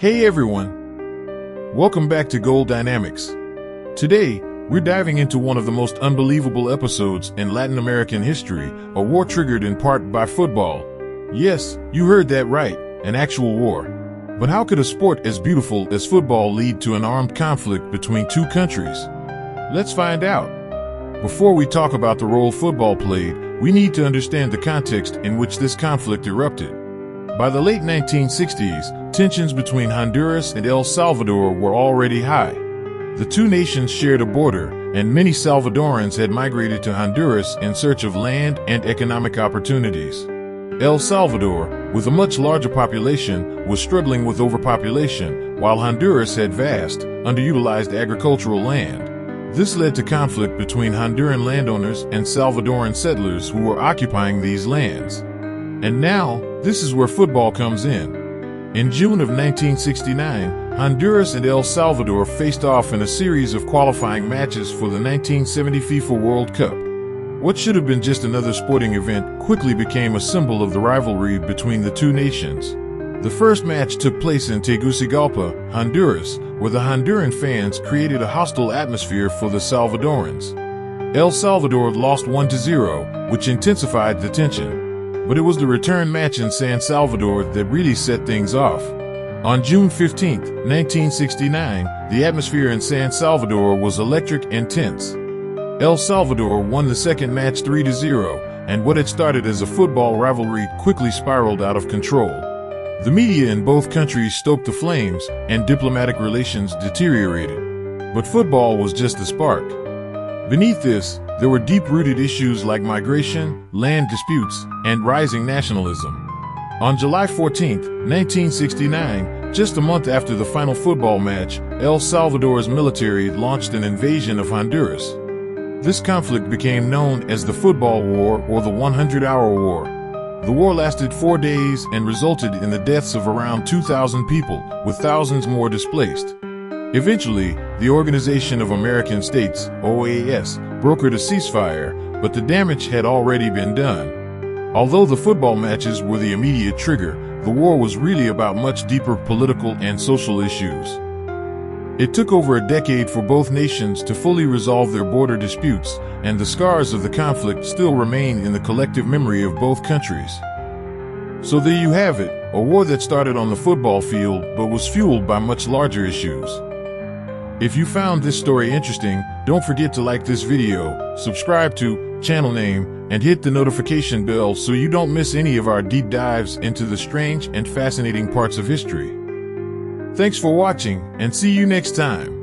Hey everyone! Welcome back to Goal Dynamics. Today, we're diving into one of the most unbelievable episodes in Latin American history, a war triggered in part by football. Yes, you heard that right, an actual war. But how could a sport as beautiful as football lead to an armed conflict between two countries? Let's find out. Before we talk about the role football played, we need to understand the context in which this conflict erupted. By the late 1960s, tensions between Honduras and El Salvador were already high. The two nations shared a border, and many Salvadorans had migrated to Honduras in search of land and economic opportunities. El Salvador, with a much larger population, was struggling with overpopulation, while Honduras had vast, underutilized agricultural land. This led to conflict between Honduran landowners and Salvadoran settlers who were occupying these lands. And now, this is where football comes in. In June of 1969, Honduras and El Salvador faced off in a series of qualifying matches for the 1970 FIFA World Cup. What should have been just another sporting event quickly became a symbol of the rivalry between the two nations. The first match took place in Tegucigalpa, Honduras, where the Honduran fans created a hostile atmosphere for the Salvadorans. El Salvador lost 1-0, which intensified the tension. But it was the return match in San Salvador that really set things off. On June 15, 1969, the atmosphere in San Salvador was electric and tense. El Salvador won the second match 3-0, and what had started as a football rivalry quickly spiraled out of control. The media in both countries stoked the flames, and diplomatic relations deteriorated. But football was just the spark. Beneath this, there were deep-rooted issues like migration, land disputes, and rising nationalism. On July 14, 1969, just a month after the final football match, El Salvador's military launched an invasion of Honduras. This conflict became known as the Football War or the 100-Hour War. The war lasted 4 days and resulted in the deaths of around 2,000 people, with thousands more displaced. Eventually, the Organization of American States, OAS, brokered a ceasefire, but the damage had already been done. Although the football matches were the immediate trigger, the war was really about much deeper political and social issues. It took over a decade for both nations to fully resolve their border disputes, and the scars of the conflict still remain in the collective memory of both countries. So there you have it, a war that started on the football field but was fueled by much larger issues. If you found this story interesting, don't forget to like this video, subscribe to channel name, and hit the notification bell so you don't miss any of our deep dives into the strange and fascinating parts of history. Thanks for watching, and see you next time.